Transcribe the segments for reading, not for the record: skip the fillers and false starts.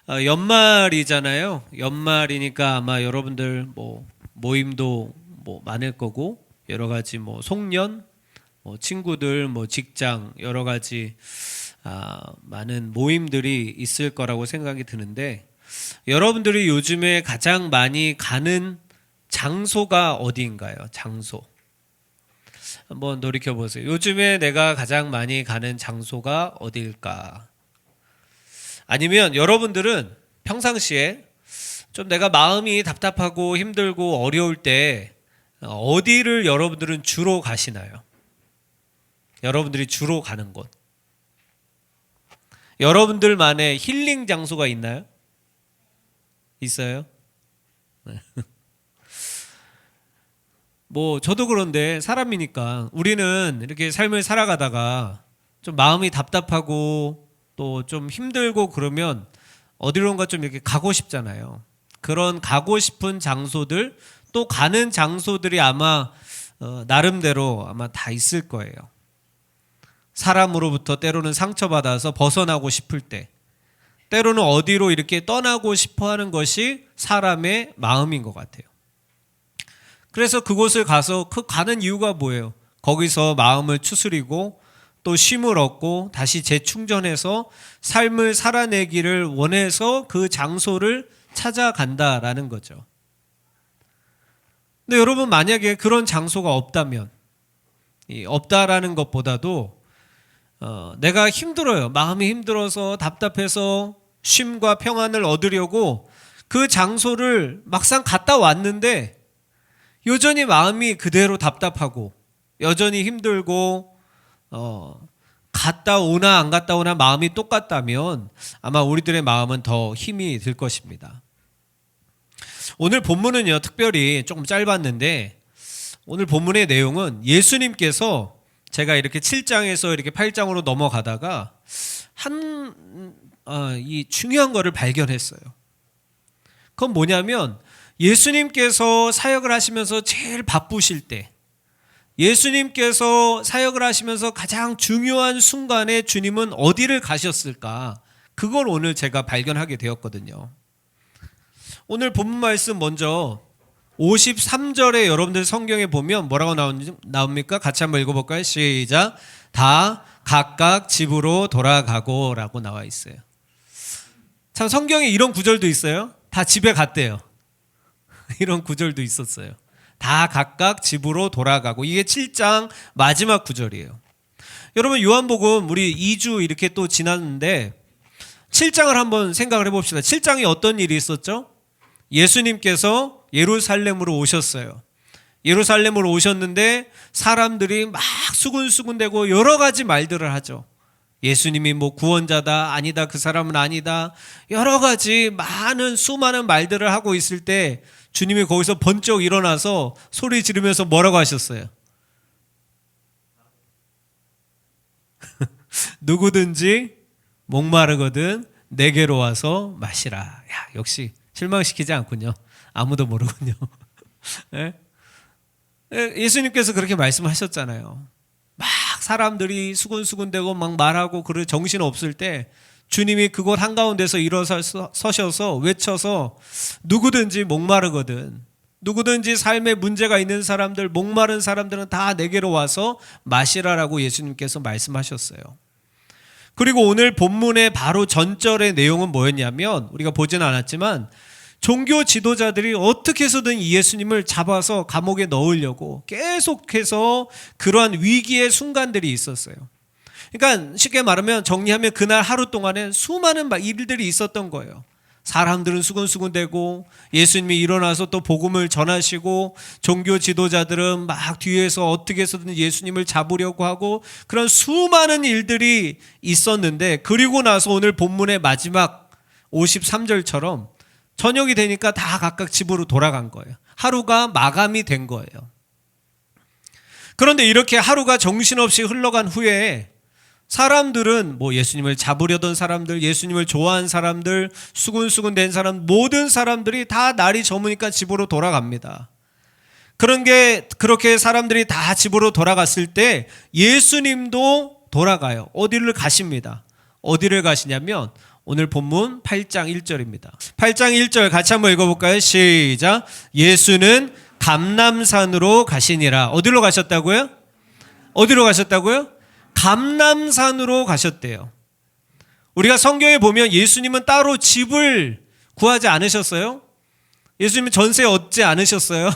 연말이잖아요. 연말이니까 아마 여러분들 모임도 많을 거고 여러 가지 송년, 친구들, 직장 여러 가지 많은 모임들이 있을 거라고 생각이 드는데 여러분들이 요즘에 가장 많이 가는 장소가 어디인가요? 장소. 한번 돌이켜 보세요. 요즘에 내가 가장 많이 가는 장소가 어디일까? 아니면 여러분들은 평상시에 좀 내가 마음이 답답하고 힘들고 어려울 때 어디를 여러분들은 주로 가시나요? 여러분들이 주로 가는 곳. 여러분들만의 힐링 장소가 있나요? 있어요? 네. 저도 그런데 사람이니까 우리는 이렇게 삶을 살아가다가 좀 마음이 답답하고 또 좀 힘들고 그러면 어디론가 좀 이렇게 가고 싶잖아요. 그런 가고 싶은 장소들 또 가는 장소들이 아마 나름대로 아마 다 있을 거예요. 사람으로부터 때로는 상처받아서 벗어나고 싶을 때 때로는 어디로 이렇게 떠나고 싶어 하는 것이 사람의 마음인 것 같아요. 그래서 그곳을 가서 가는 이유가 뭐예요? 거기서 마음을 추스리고 또 쉼을 얻고 다시 재충전해서 삶을 살아내기를 원해서 그 장소를 찾아간다라는 거죠. 근데 여러분 만약에 그런 장소가 없다면 없다라는 것보다도 내가 힘들어요. 마음이 힘들어서 답답해서 쉼과 평안을 얻으려고 그 장소를 막상 갔다 왔는데 여전히 마음이 그대로 답답하고 여전히 힘들고 갔다 오나 안 갔다 오나 마음이 똑같다면 아마 우리들의 마음은 더 힘이 들 것입니다. 오늘 본문은요 특별히 조금 짧았는데 오늘 본문의 내용은 예수님께서 제가 이렇게 7장에서 이렇게 8장으로 넘어가다가 이 중요한 거를 발견했어요. 그건 뭐냐면 예수님께서 사역을 하시면서 제일 바쁘실 때 예수님께서 사역을 하시면서 가장 중요한 순간에 주님은 어디를 가셨을까? 그걸 오늘 제가 발견하게 되었거든요. 오늘 본문 말씀 먼저 53절에 여러분들 성경에 보면 뭐라고 나옵니까? 같이 한번 읽어볼까요? 시작. 다 각각 집으로 돌아가고 라고 나와 있어요. 참 성경에 이런 구절도 있어요. 다 집에 갔대요. 이런 구절도 있었어요. 다 각각 집으로 돌아가고 이게 7장 마지막 구절이에요. 여러분 요한복음 우리 2주 이렇게 또 지났는데 7장을 한번 생각을 해봅시다. 7장에 어떤 일이 있었죠? 예수님께서 예루살렘으로 오셨어요. 예루살렘으로 오셨는데 사람들이 막 수군수군대고 여러 가지 말들을 하죠. 예수님이 구원자다 아니다 그 사람은 아니다 여러 가지 수많은 말들을 하고 있을 때 주님이 거기서 번쩍 일어나서 소리 지르면서 뭐라고 하셨어요? 누구든지 목마르거든 내게로 와서 마시라. 야, 역시 실망시키지 않군요. 아무도 모르군요. 네? 예수님께서 그렇게 말씀하셨잖아요. 막 사람들이 수군수군대고 막 말하고 정신 없을 때 주님이 그곳 한가운데서 일어서셔서 외쳐서 누구든지 목마르거든 누구든지 삶에 문제가 있는 사람들 목마른 사람들은 다 내게로 와서 마시라라고 예수님께서 말씀하셨어요. 그리고 오늘 본문의 바로 전절의 내용은 뭐였냐면 우리가 보지는 않았지만 종교 지도자들이 어떻게 해서든 예수님을 잡아서 감옥에 넣으려고 계속해서 그러한 위기의 순간들이 있었어요. 그러니까 쉽게 말하면 정리하면 그날 하루 동안에 수많은 일들이 있었던 거예요. 사람들은 수군수군대고 예수님이 일어나서 또 복음을 전하시고 종교 지도자들은 막 뒤에서 어떻게 해서든 예수님을 잡으려고 하고 그런 수많은 일들이 있었는데 그리고 나서 오늘 본문의 마지막 53절처럼 저녁이 되니까 다 각각 집으로 돌아간 거예요. 하루가 마감이 된 거예요. 그런데 이렇게 하루가 정신없이 흘러간 후에 사람들은 예수님을 잡으려던 사람들, 예수님을 좋아한 사람들, 수군수군 된 사람, 모든 사람들이 다 날이 저무니까 집으로 돌아갑니다. 그렇게 사람들이 다 집으로 돌아갔을 때 예수님도 돌아가요. 어디를 가십니다. 어디를 가시냐면 오늘 본문 8장 1절입니다. 8장 1절 같이 한번 읽어볼까요? 시작. 예수는 감람산으로 가시니라. 어디로 가셨다고요? 어디로 가셨다고요? 감람산으로 가셨대요. 우리가 성경에 보면 예수님은 따로 집을 구하지 않으셨어요? 예수님은 전세 얻지 않으셨어요?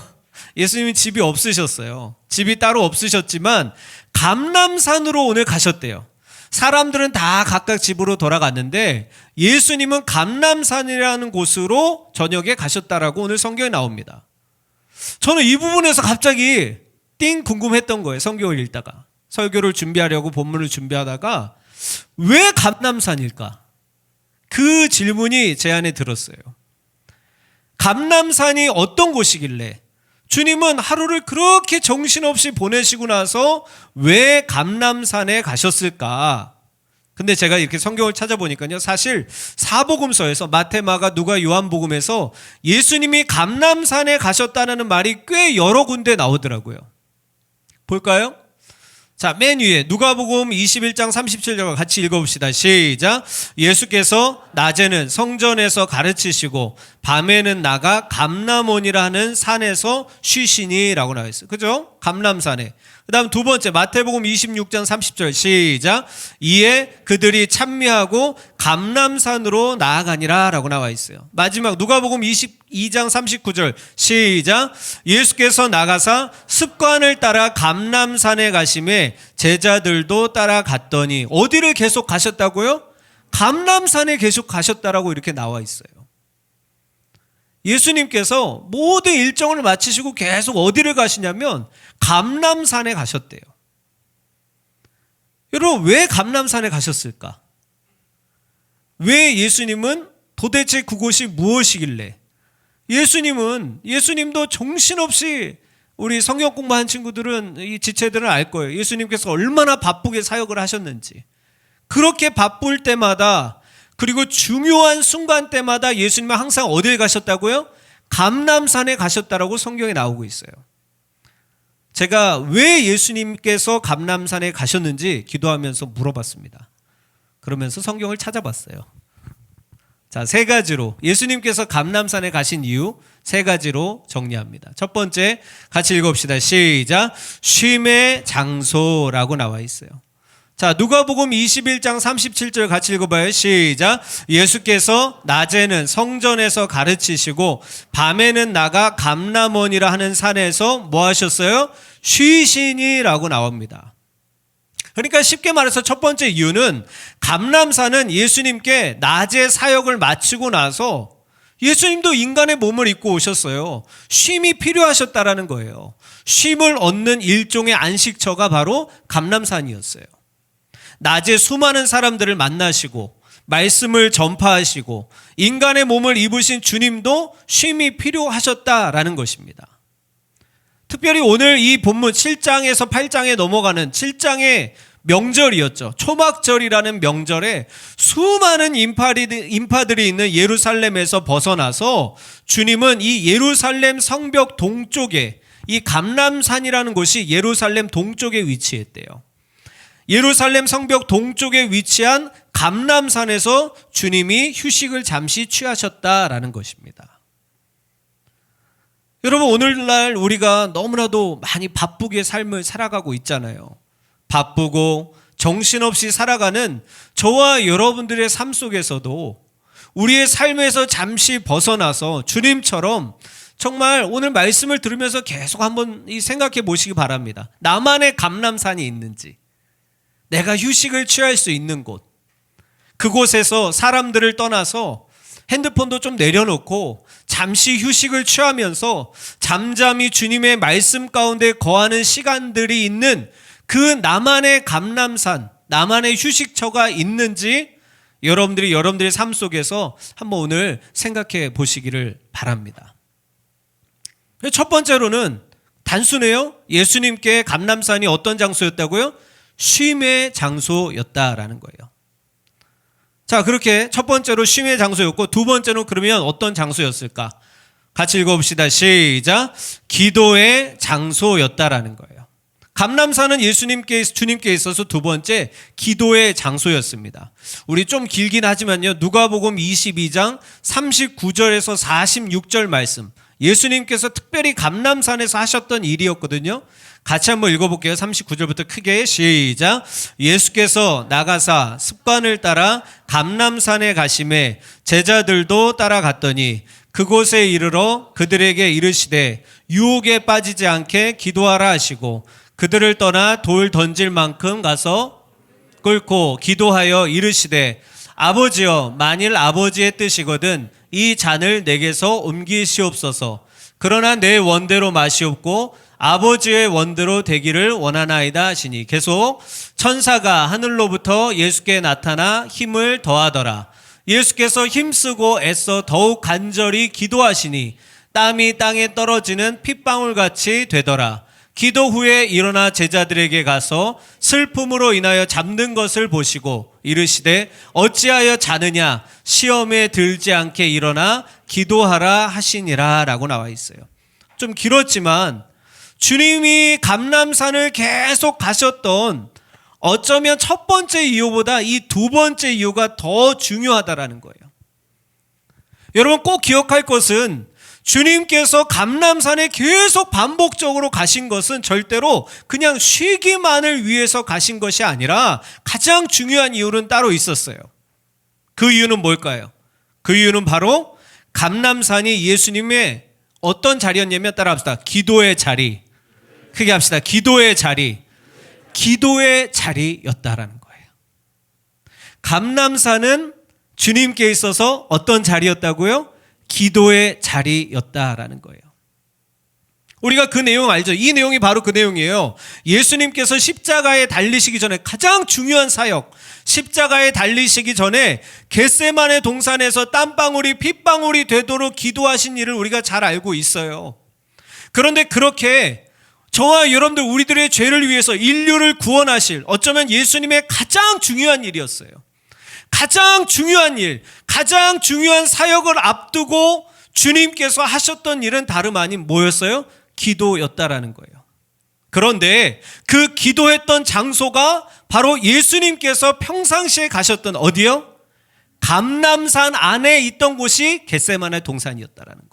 예수님은 집이 없으셨어요. 집이 따로 없으셨지만 감람산으로 오늘 가셨대요. 사람들은 다 각각 집으로 돌아갔는데 예수님은 감람산이라는 곳으로 저녁에 가셨다라고 오늘 성경에 나옵니다. 저는 이 부분에서 갑자기 띵 궁금했던 거예요. 성경을 읽다가. 설교를 준비하려고 본문을 준비하다가 왜 감람산일까? 그 질문이 제 안에 들었어요. 감람산이 어떤 곳이길래 주님은 하루를 그렇게 정신없이 보내시고 나서 왜 감람산에 가셨을까? 근데 제가 이렇게 성경을 찾아보니까요. 사실 사복음서에서 마태, 마가, 누가, 요한복음에서 예수님이 감람산에 가셨다는 말이 꽤 여러 군데 나오더라고요. 볼까요? 자, 맨 위에 누가복음 21장 37절 같이 읽어봅시다. 시작. 예수께서 낮에는 성전에서 가르치시고 밤에는 나가 감람원이라 하는 산에서 쉬시니라고 나와 있어요. 그죠? 감람산에. 그 다음 두 번째 마태복음 26장 30절 시작. 이에 그들이 찬미하고 감람산으로 나아가니라 라고 나와 있어요. 마지막 누가복음 22장 39절 시작. 예수께서 나가사 습관을 따라 감람산에 가심에 제자들도 따라갔더니 어디를 계속 가셨다고요? 감람산에 계속 가셨다라고 이렇게 나와 있어요. 예수님께서 모든 일정을 마치시고 계속 어디를 가시냐면 감람산에 가셨대요. 여러분, 왜 감람산에 가셨을까? 왜 예수님은 도대체 그곳이 무엇이길래? 예수님도 정신없이 우리 성경 공부한 친구들은 이 지체들은 알 거예요. 예수님께서 얼마나 바쁘게 사역을 하셨는지. 그렇게 바쁠 때마다 그리고 중요한 순간 때마다 예수님은 항상 어디에 가셨다고요? 감람산에 가셨다라고 성경에 나오고 있어요. 제가 왜 예수님께서 감람산에 가셨는지 기도하면서 물어봤습니다. 그러면서 성경을 찾아봤어요. 자, 세 가지로 예수님께서 감람산에 가신 이유 세 가지로 정리합니다. 첫 번째 같이 읽어봅시다. 시작. 쉼의 장소라고 나와 있어요. 자, 누가복음 21장 37절 같이 읽어봐요. 시작. 예수께서 낮에는 성전에서 가르치시고 밤에는 나가 감람원이라 하는 산에서 뭐 하셨어요? 쉬시니라고 나옵니다. 그러니까 쉽게 말해서 첫 번째 이유는 감람산은 예수님께 낮에 사역을 마치고 나서 예수님도 인간의 몸을 입고 오셨어요. 쉼이 필요하셨다라는 거예요. 쉼을 얻는 일종의 안식처가 바로 감람산이었어요. 낮에 수많은 사람들을 만나시고 말씀을 전파하시고 인간의 몸을 입으신 주님도 쉼이 필요하셨다라는 것입니다. 특별히 오늘 이 본문 7장에서 8장에 넘어가는 7장의 명절이었죠. 초막절이라는 명절에 수많은 인파들이 있는 예루살렘에서 벗어나서 주님은 이 예루살렘 성벽 동쪽에 이 감람산이라는 곳이 예루살렘 동쪽에 위치했대요. 예루살렘 성벽 동쪽에 위치한 감람산에서 주님이 휴식을 잠시 취하셨다라는 것입니다. 여러분, 오늘날 우리가 너무나도 많이 바쁘게 삶을 살아가고 있잖아요. 바쁘고 정신없이 살아가는 저와 여러분들의 삶 속에서도 우리의 삶에서 잠시 벗어나서 주님처럼 정말 오늘 말씀을 들으면서 계속 한번 생각해 보시기 바랍니다. 나만의 감람산이 있는지, 내가 휴식을 취할 수 있는 곳, 그곳에서 사람들을 떠나서 핸드폰도 좀 내려놓고 잠시 휴식을 취하면서 잠잠히 주님의 말씀 가운데 거하는 시간들이 있는 그 나만의 감람산, 나만의 휴식처가 있는지 여러분들의 삶 속에서 한번 오늘 생각해 보시기를 바랍니다. 첫 번째로는 단순해요. 예수님께 감람산이 어떤 장소였다고요? 쉼의 장소였다라는 거예요. 자, 그렇게 첫 번째로 쉼의 장소였고 두 번째는 그러면 어떤 장소였을까? 같이 읽어봅시다. 시작. 기도의 장소였다라는 거예요. 감람산은 주님께 있어서 두 번째 기도의 장소였습니다. 우리 좀 길긴 하지만요. 누가복음 22장 39절에서 46절 말씀. 예수님께서 특별히 감람산에서 하셨던 일이었거든요. 같이 한번 읽어볼게요. 39절부터 크게 시작. 예수께서 나가사 습관을 따라 감람산에 가시매 제자들도 따라갔더니 그곳에 이르러 그들에게 이르시되 유혹에 빠지지 않게 기도하라 하시고 그들을 떠나 돌 던질 만큼 가서 끌고 기도하여 이르시되 아버지여 만일 아버지의 뜻이거든 이 잔을 내게서 옮기시옵소서. 그러나 내 원대로 마시옵고 아버지의 원대로 되기를 원하나이다 하시니 계속 천사가 하늘로부터 예수께 나타나 힘을 더하더라. 예수께서 힘쓰고 애써 더욱 간절히 기도하시니 땀이 땅에 떨어지는 핏방울같이 되더라. 기도 후에 일어나 제자들에게 가서 슬픔으로 인하여 잠든 것을 보시고 이르시되 어찌하여 자느냐 시험에 들지 않게 일어나 기도하라 하시니라 라고 나와 있어요. 좀 길었지만 주님이 감람산을 계속 가셨던 어쩌면 첫 번째 이유보다 이 두 번째 이유가 더 중요하다라는 거예요. 여러분 꼭 기억할 것은 주님께서 감람산에 계속 반복적으로 가신 것은 절대로 그냥 쉬기만을 위해서 가신 것이 아니라 가장 중요한 이유는 따로 있었어요. 그 이유는 뭘까요? 그 이유는 바로 감람산이 예수님의 어떤 자리였냐면 따라합시다. 기도의 자리. 크게 합시다. 기도의 자리. 기도의 자리였다라는 거예요. 감람산은 주님께 있어서 어떤 자리였다고요? 기도의 자리였다라는 거예요. 우리가 그 내용 알죠? 이 내용이 바로 그 내용이에요. 예수님께서 십자가에 달리시기 전에 가장 중요한 사역, 십자가에 달리시기 전에 겟세마네 동산에서 땀방울이 핏방울이 되도록 기도하신 일을 우리가 잘 알고 있어요. 그런데 그렇게 저와 여러분들 우리들의 죄를 위해서 인류를 구원하실 어쩌면 예수님의 가장 중요한 일이었어요. 가장 중요한 일, 가장 중요한 사역을 앞두고 주님께서 하셨던 일은 다름 아닌 뭐였어요? 기도였다라는 거예요. 그런데 그 기도했던 장소가 바로 예수님께서 평상시에 가셨던 어디요? 감람산 안에 있던 곳이 겟세마네 동산이었다라는 거예요.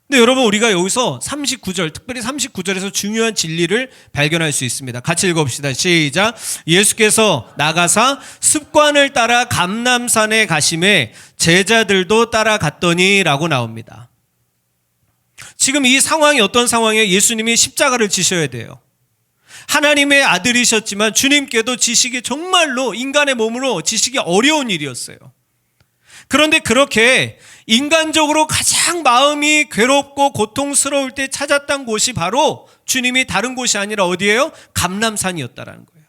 근데 여러분 우리가 여기서 39절, 특별히 39절에서 중요한 진리를 발견할 수 있습니다. 같이 읽어봅시다. 시작. 예수께서 나가사 습관을 따라 감람산에 가심에 제자들도 따라갔더니 라고 나옵니다. 지금 이 상황이 어떤 상황이에요? 예수님이 십자가를 지셔야 돼요. 하나님의 아들이셨지만 주님께도 지시기 정말로 인간의 몸으로 지시기 어려운 일이었어요. 그런데 그렇게 인간적으로 가장 마음이 괴롭고 고통스러울 때 찾았던 곳이 바로 주님이 다른 곳이 아니라 어디예요? 감람산이었다라는 거예요.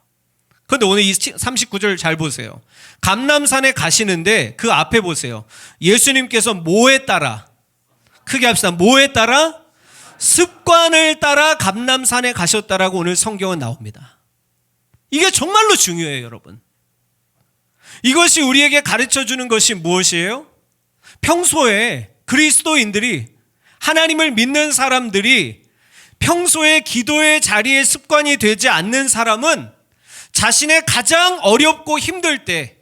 그런데 오늘 이 39절 잘 보세요. 감람산에 가시는데 그 앞에 보세요. 예수님께서 뭐에 따라, 크게 합시다. 뭐에 따라? 습관을 따라 감람산에 가셨다라고 오늘 성경은 나옵니다. 이게 정말로 중요해요, 여러분. 이것이 우리에게 가르쳐주는 것이 무엇이에요? 평소에 그리스도인들이, 하나님을 믿는 사람들이 평소에 기도의 자리에 습관이 되지 않는 사람은 자신의 가장 어렵고 힘들 때,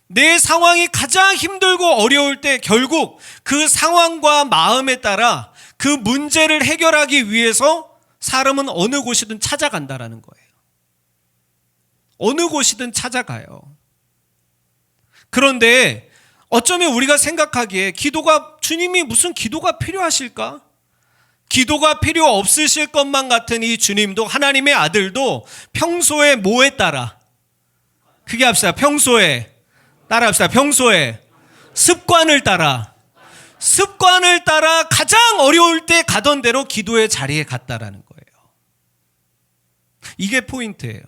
내 상황이 가장 힘들고 어려울 때 결국 그 상황과 마음에 따라 그 문제를 해결하기 위해서 사람은 어느 곳이든 찾아간다라는 거예요. 어느 곳이든 찾아가요. 그런데 어쩌면 우리가 생각하기에 주님이 무슨 기도가 필요하실까? 기도가 필요 없으실 것만 같은 이 주님도, 하나님의 아들도 평소에 뭐에 따라, 크게 합시다. 평소에, 따라합시다. 평소에 습관을 따라 가장 어려울 때 가던 대로 기도의 자리에 갔다라는 거예요. 이게 포인트예요.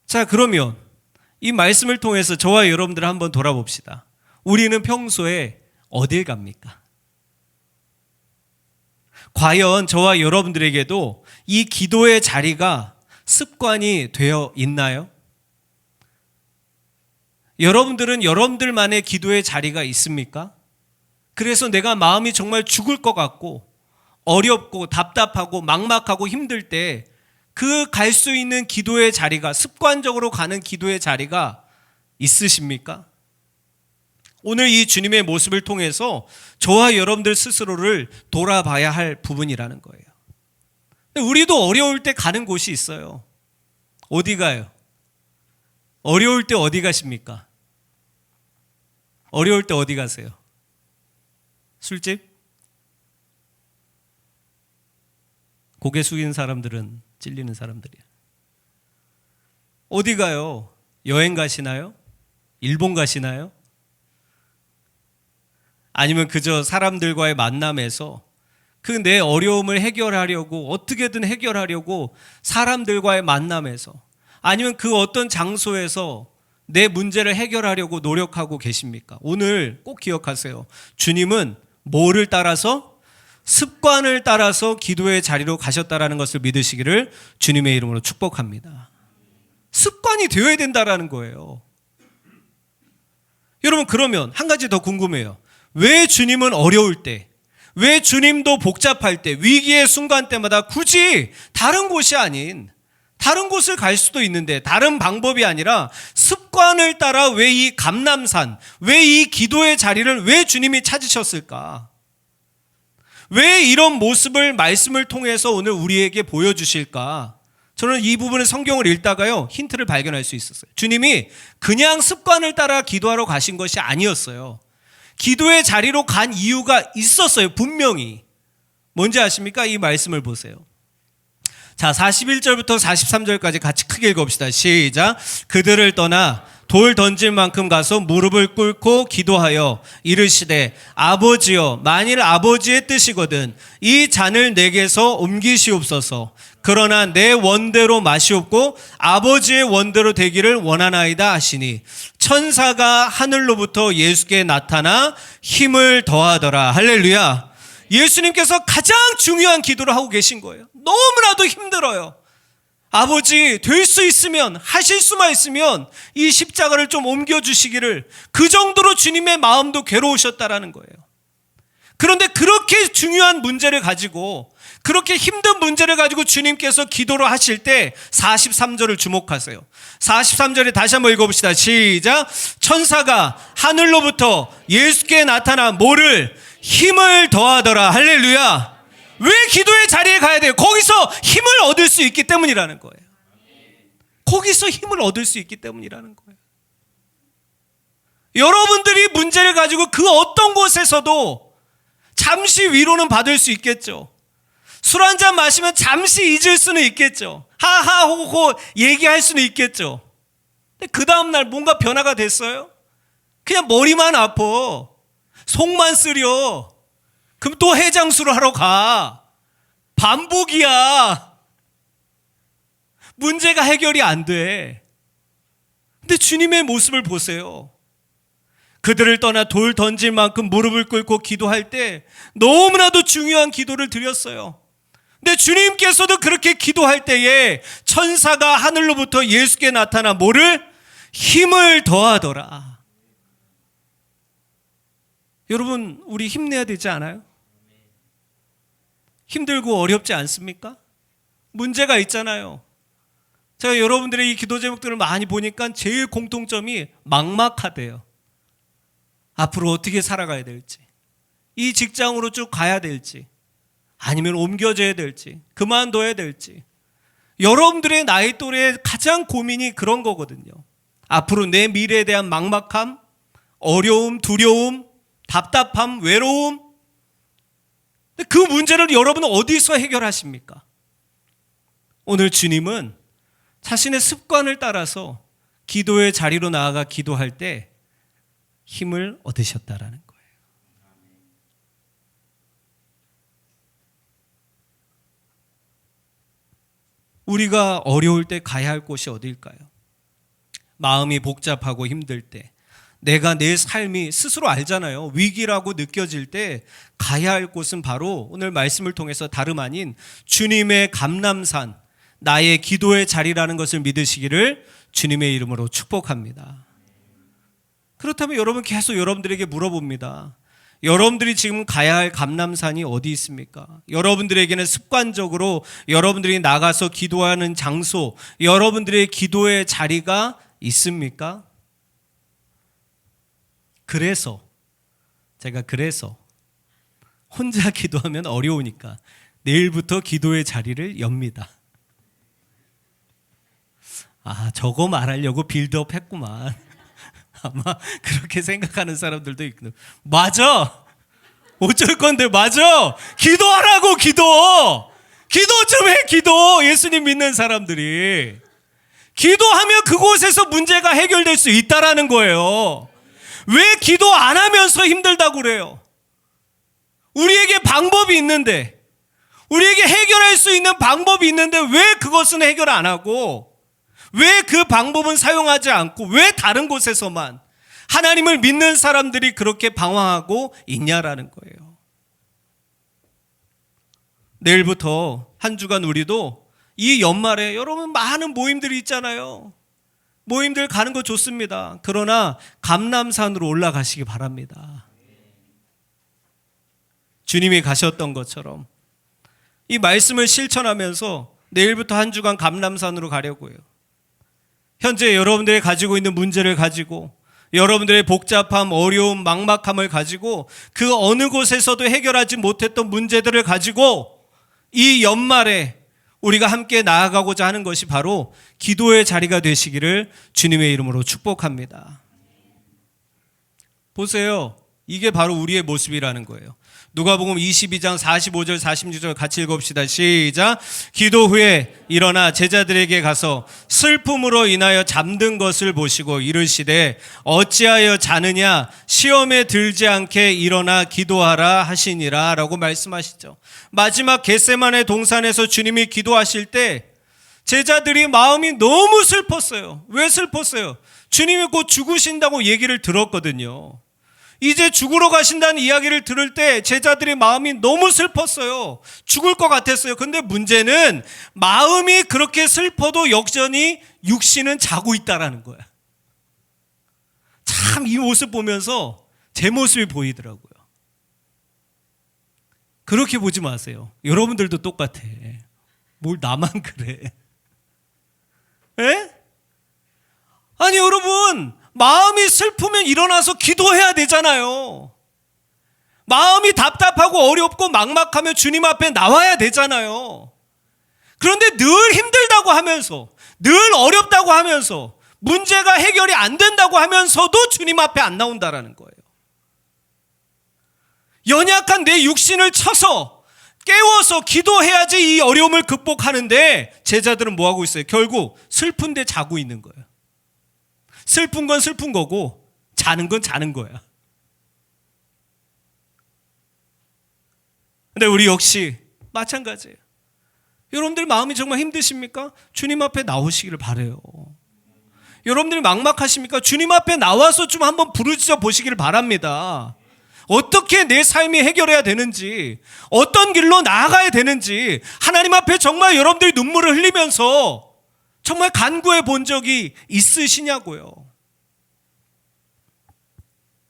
자, 그러면 이 말씀을 통해서 저와 여러분들 한번 돌아봅시다. 우리는 평소에 어딜 갑니까? 과연 저와 여러분들에게도 이 기도의 자리가 습관이 되어 있나요? 여러분들은 여러분들만의 기도의 자리가 있습니까? 그래서 내가 마음이 정말 죽을 것 같고 어렵고 답답하고 막막하고 힘들 때 그 갈 수 있는 기도의 자리가, 습관적으로 가는 기도의 자리가 있으십니까? 오늘 이 주님의 모습을 통해서 저와 여러분들 스스로를 돌아봐야 할 부분이라는 거예요. 우리도 어려울 때 가는 곳이 있어요. 어디 가요? 어려울 때 어디 가십니까? 어려울 때 어디 가세요? 술집? 고개 숙이는 사람들은 찔리는 사람들이야. 어디 가요? 여행 가시나요? 일본 가시나요? 아니면 그저 사람들과의 만남에서 그 내 어려움을 해결하려고, 어떻게든 해결하려고 사람들과의 만남에서, 아니면 그 어떤 장소에서 내 문제를 해결하려고 노력하고 계십니까? 오늘 꼭 기억하세요. 주님은 뭐를 따라서? 습관을 따라서 기도의 자리로 가셨다라는 것을 믿으시기를 주님의 이름으로 축복합니다. 습관이 되어야 된다라는 거예요. 여러분, 그러면 한 가지 더 궁금해요. 왜 주님은 어려울 때, 왜 주님도 복잡할 때, 위기의 순간 때마다 굳이 다른 곳이 아닌 다른 곳을 갈 수도 있는데, 다른 방법이 아니라 습관을 따라 왜 이 감람산, 왜 이 기도의 자리를 왜 주님이 찾으셨을까? 왜 이런 모습을 말씀을 통해서 오늘 우리에게 보여주실까? 저는 이 부분의 성경을 읽다가요, 힌트를 발견할 수 있었어요. 주님이 그냥 습관을 따라 기도하러 가신 것이 아니었어요. 기도의 자리로 간 이유가 있었어요, 분명히. 뭔지 아십니까? 이 말씀을 보세요. 자, 41절부터 43절까지 같이 크게 읽어봅시다. 시작. 그들을 떠나 돌 던질 만큼 가서 무릎을 꿇고 기도하여 이르시되, 아버지여, 만일 아버지의 뜻이거든 이 잔을 내게서 옮기시옵소서. 그러나 내 원대로 마시옵고 아버지의 원대로 되기를 원하나이다 하시니, 천사가 하늘로부터 예수께 나타나 힘을 더하더라. 할렐루야. 예수님께서 가장 중요한 기도를 하고 계신 거예요. 너무나도 힘들어요. 아버지, 될 수 있으면, 하실 수만 있으면 이 십자가를 좀 옮겨주시기를, 그 정도로 주님의 마음도 괴로우셨다라는 거예요. 그런데 그렇게 중요한 문제를 가지고, 그렇게 힘든 문제를 가지고 주님께서 기도를 하실 때 43절을 주목하세요. 43절에 다시 한번 읽어봅시다. 시작. 천사가 하늘로부터 예수께 나타나 뭐를? 힘을 더하더라. 할렐루야. 왜 기도의 자리에 가야 돼요? 거기서 힘을 얻을 수 있기 때문이라는 거예요. 거기서 힘을 얻을 수 있기 때문이라는 거예요. 여러분들이 문제를 가지고 그 어떤 곳에서도 잠시 위로는 받을 수 있겠죠. 술 한잔 마시면 잠시 잊을 수는 있겠죠. 하하호호 얘기할 수는 있겠죠. 근데 그 다음날 뭔가 변화가 됐어요? 그냥 머리만 아파. 속만 쓰려. 그럼 또 해장술을 하러 가. 반복이야. 문제가 해결이 안 돼. 근데 주님의 모습을 보세요. 그들을 떠나 돌 던질 만큼 무릎을 꿇고 기도할 때 너무나도 중요한 기도를 드렸어요. 근데 주님께서도 그렇게 기도할 때에 천사가 하늘로부터 예수께 나타나 뭐를? 힘을 더하더라. 여러분, 우리 힘내야 되지 않아요? 힘들고 어렵지 않습니까? 문제가 있잖아요. 제가 여러분들의 이 기도 제목들을 많이 보니까 제일 공통점이 막막하대요. 앞으로 어떻게 살아가야 될지, 이 직장으로 쭉 가야 될지, 아니면 옮겨져야 될지, 그만둬야 될지. 여러분들의 나이 또래의 가장 고민이 그런 거거든요. 앞으로 내 미래에 대한 막막함, 어려움, 두려움, 답답함, 외로움. 그 문제를 여러분은 어디서 해결하십니까? 오늘 주님은 자신의 습관을 따라서 기도의 자리로 나아가 기도할 때 힘을 얻으셨다라는 거예요. 우리가 어려울 때 가야 할 곳이 어딜까요? 마음이 복잡하고 힘들 때, 내가 내 삶이 스스로 알잖아요. 위기라고 느껴질 때 가야 할 곳은 바로 오늘 말씀을 통해서 다름 아닌 주님의 감람산, 나의 기도의 자리라는 것을 믿으시기를 주님의 이름으로 축복합니다. 그렇다면 여러분, 계속 여러분들에게 물어봅니다. 여러분들이 지금 가야 할 감람산이 어디 있습니까? 여러분들에게는 습관적으로 여러분들이 나가서 기도하는 장소, 여러분들의 기도의 자리가 있습니까? 제가 혼자 기도하면 어려우니까 내일부터 기도의 자리를 엽니다. 저거 말하려고 빌드업 했구만. 아마 그렇게 생각하는 사람들도 있거든. 맞아. 어쩔 건데, 맞아. 기도하라고, 기도 좀 해, 기도. 예수님 믿는 사람들이. 기도하면 그곳에서 문제가 해결될 수 있다라는 거예요. 왜 기도 안 하면서 힘들다고 그래요? 우리에게 방법이 있는데, 우리에게 해결할 수 있는 방법이 있는데 왜 그것은 해결 안 하고, 왜 그 방법은 사용하지 않고, 왜 다른 곳에서만 하나님을 믿는 사람들이 그렇게 방황하고 있냐라는 거예요. 내일부터 한 주간 우리도 이 연말에 여러분 많은 모임들이 있잖아요. 모임들 가는 거 좋습니다. 그러나 감람산으로 올라가시기 바랍니다. 주님이 가셨던 것처럼 이 말씀을 실천하면서 내일부터 한 주간 감람산으로 가려고요. 현재 여러분들이 가지고 있는 문제를 가지고, 여러분들의 복잡함, 어려움, 막막함을 가지고, 그 어느 곳에서도 해결하지 못했던 문제들을 가지고 이 연말에 우리가 함께 나아가고자 하는 것이 바로 기도의 자리가 되시기를 주님의 이름으로 축복합니다. 보세요. 이게 바로 우리의 모습이라는 거예요. 누가복음 22장 45절 46절 같이 읽읍시다. 시작. 기도 후에 일어나 제자들에게 가서 슬픔으로 인하여 잠든 것을 보시고 이르시되 어찌하여 자느냐, 시험에 들지 않게 일어나 기도하라 하시니라 라고 말씀하시죠. 마지막 겟세마네 동산에서 주님이 기도하실 때 제자들이 마음이 너무 슬펐어요. 왜 슬펐어요? 주님이 곧 죽으신다고 얘기를 들었거든요. 이제 죽으러 가신다는 이야기를 들을 때 제자들의 마음이 너무 슬펐어요. 죽을 것 같았어요. 근데 문제는 마음이 그렇게 슬퍼도 여전히 육신은 자고 있다라는 거야. 참 이 모습 보면서 제 모습이 보이더라고요. 그렇게 보지 마세요. 여러분들도 똑같아. 뭘 나만 그래. 에? 아니 여러분, 마음이 슬프면 일어나서 기도해야 되잖아요. 마음이 답답하고 어렵고 막막하면 주님 앞에 나와야 되잖아요. 그런데 늘 힘들다고 하면서, 늘 어렵다고 하면서, 문제가 해결이 안 된다고 하면서도 주님 앞에 안 나온다라는 거예요. 연약한 내 육신을 쳐서 깨워서 기도해야지 이 어려움을 극복하는데 제자들은 뭐 하고 있어요? 결국 슬픈데 자고 있는 거예요. 슬픈 건 슬픈 거고 자는 건 자는 거야. 근데 우리 역시 마찬가지예요. 여러분들 마음이 정말 힘드십니까? 주님 앞에 나오시기를 바라요. 여러분들이 막막하십니까? 주님 앞에 나와서 좀 한번 부르짖어 보시기를 바랍니다. 어떻게 내 삶이 해결해야 되는지, 어떤 길로 나아가야 되는지 하나님 앞에 정말 여러분들이 눈물을 흘리면서 정말 간구해 본 적이 있으시냐고요.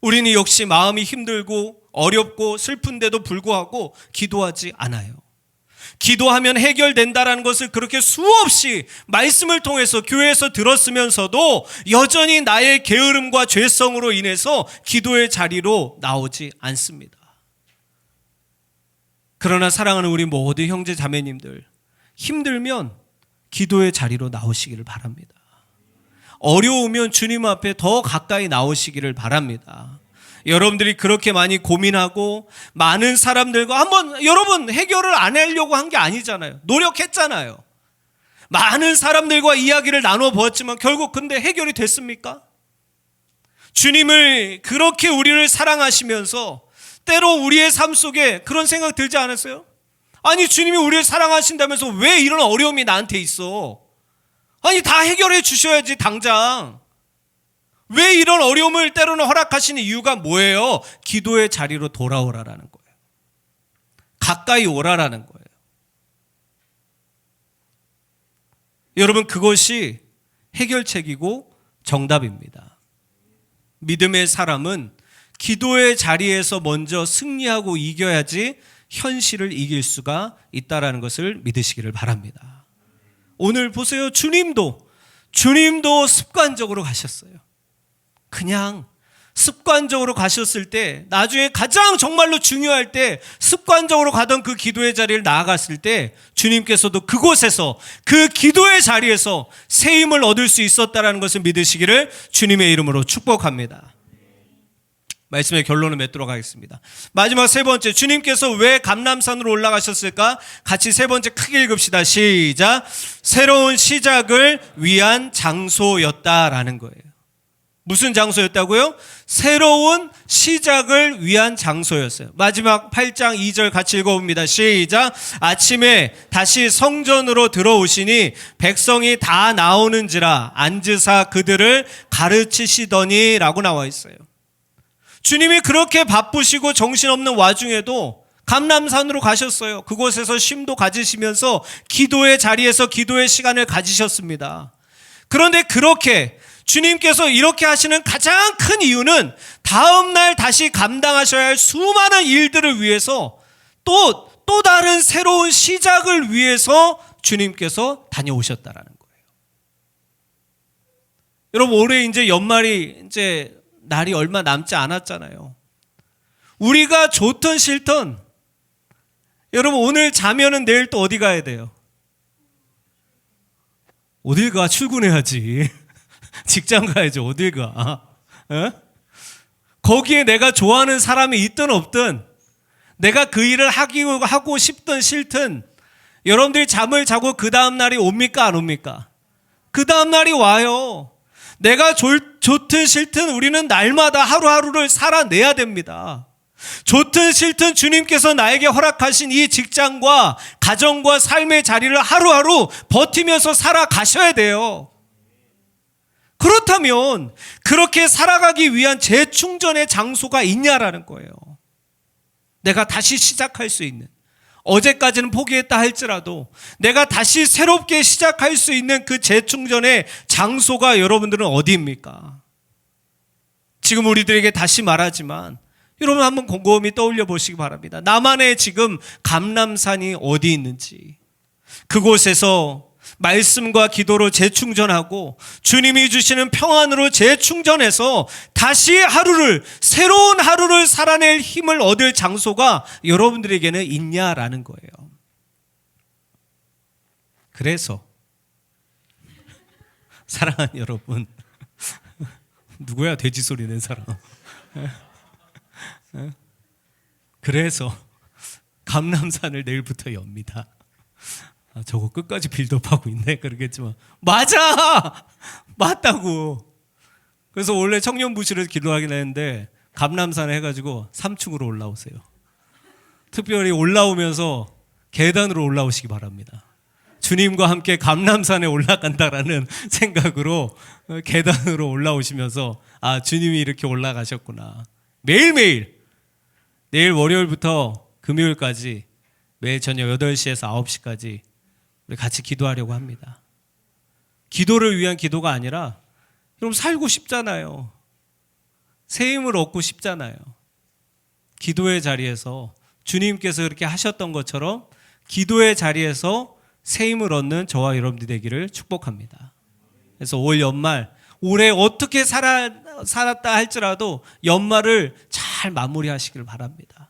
우리는 역시 마음이 힘들고 어렵고 슬픈데도 불구하고 기도하지 않아요. 기도하면 해결된다라는 것을 그렇게 수없이 말씀을 통해서 교회에서 들었으면서도 여전히 나의 게으름과 죄성으로 인해서 기도의 자리로 나오지 않습니다. 그러나 사랑하는 우리 모든 형제 자매님들, 힘들면 기도의 자리로 나오시기를 바랍니다. 어려우면 주님 앞에 더 가까이 나오시기를 바랍니다. 여러분들이 그렇게 많이 고민하고 많은 사람들과 한번 여러분 해결을 안 하려고 한 게 아니잖아요. 노력했잖아요. 많은 사람들과 이야기를 나눠보았지만 결국 근데 해결이 됐습니까? 주님을 그렇게 우리를 사랑하시면서 때로 우리의 삶 속에 그런 생각 들지 않았어요? 아니 주님이 우리를 사랑하신다면서 왜 이런 어려움이 나한테 있어? 아니 다 해결해 주셔야지 당장. 왜 이런 어려움을 때로는 허락하시는 이유가 뭐예요? 기도의 자리로 돌아오라라는 거예요. 가까이 오라라는 거예요. 여러분 그것이 해결책이고 정답입니다. 믿음의 사람은 기도의 자리에서 먼저 승리하고 이겨야지 현실을 이길 수가 있다라는 것을 믿으시기를 바랍니다. 오늘 보세요. 주님도 습관적으로 가셨어요. 그냥 습관적으로 가셨을 때, 나중에 가장 정말로 중요할 때 습관적으로 가던 그 기도의 자리를 나아갔을 때 주님께서도 그곳에서, 그 기도의 자리에서 새 힘을 얻을 수 있었다는 것을 믿으시기를 주님의 이름으로 축복합니다. 말씀의 결론을 맺도록 하겠습니다. 마지막 세 번째, 주님께서 왜 감람산으로 올라가셨을까? 같이 세 번째 크게 읽읍시다. 시작. 새로운 시작을 위한 장소였다라는 거예요. 무슨 장소였다고요? 새로운 시작을 위한 장소였어요. 마지막 8장 2절 같이 읽어봅니다. 시작. 아침에 다시 성전으로 들어오시니 백성이 다 나오는지라 앉으사 그들을 가르치시더니 라고 나와 있어요. 주님이 그렇게 바쁘시고 정신없는 와중에도 감람산으로 가셨어요. 그곳에서 쉼도 가지시면서 기도의 자리에서 기도의 시간을 가지셨습니다. 그런데 그렇게 주님께서 이렇게 하시는 가장 큰 이유는 다음날 다시 감당하셔야 할 수많은 일들을 위해서 또 다른 새로운 시작을 위해서 주님께서 다녀오셨다라는 거예요. 여러분, 올해 이제 연말이 이제 날이 얼마 남지 않았잖아요. 우리가 좋든 싫든 여러분, 오늘 자면은 내일 또 어디 가야 돼요? 어딜 가? 출근해야지. 직장 가야지. 어딜 가? 에? 거기에 내가 좋아하는 사람이 있든 없든, 내가 그 일을 하고 싶든 싫든, 여러분들이 잠을 자고 그 다음 날이 옵니까 안 옵니까? 그 다음 날이 와요. 내가 좋든 싫든 우리는 날마다 하루하루를 살아내야 됩니다. 좋든 싫든 주님께서 나에게 허락하신 이 직장과 가정과 삶의 자리를 하루하루 버티면서 살아가셔야 돼요. 그렇다면 그렇게 살아가기 위한 재충전의 장소가 있냐라는 거예요. 내가 다시 시작할 수 있는, 어제까지는 포기했다 할지라도 내가 다시 새롭게 시작할 수 있는 그 재충전의 장소가 여러분들은 어디입니까? 지금 우리들에게 다시 말하지만 여러분 한번 곰곰이 떠올려 보시기 바랍니다. 나만의 지금 감람산이 어디 있는지, 그곳에서 말씀과 기도로 재충전하고 주님이 주시는 평안으로 재충전해서 다시 새로운 하루를 살아낼 힘을 얻을 장소가 여러분들에게는 있냐라는 거예요. 그래서 사랑하는 여러분, 누구야 돼지 소리 낸 사람? 그래서 감람산을 내일부터 엽니다. 저거 끝까지 빌드업하고 있네 그러겠지만 맞다고. 그래서 원래 청년부실에서 기도하긴 했는데 감람산에 해가지고 3층으로 올라오세요. 특별히 올라오면서 계단으로 올라오시기 바랍니다. 주님과 함께 감람산에 올라간다라는 생각으로 계단으로 올라오시면서 주님이 이렇게 올라가셨구나. 매일매일, 내일 월요일부터 금요일까지 매일 저녁 8시에서 9시까지 우리 같이 기도하려고 합니다. 기도를 위한 기도가 아니라 여러분 살고 싶잖아요. 새 힘을 얻고 싶잖아요. 기도의 자리에서 주님께서 그렇게 하셨던 것처럼 기도의 자리에서 새 힘을 얻는 저와 여러분들이 되기를 축복합니다. 그래서 올 연말, 올해 어떻게 살았다 할지라도 연말을 잘 마무리하시길 바랍니다.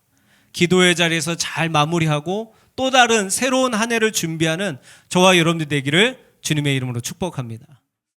기도의 자리에서 잘 마무리하고 또 다른 새로운 한 해를 준비하는 저와 여러분들 되기를 주님의 이름으로 축복합니다.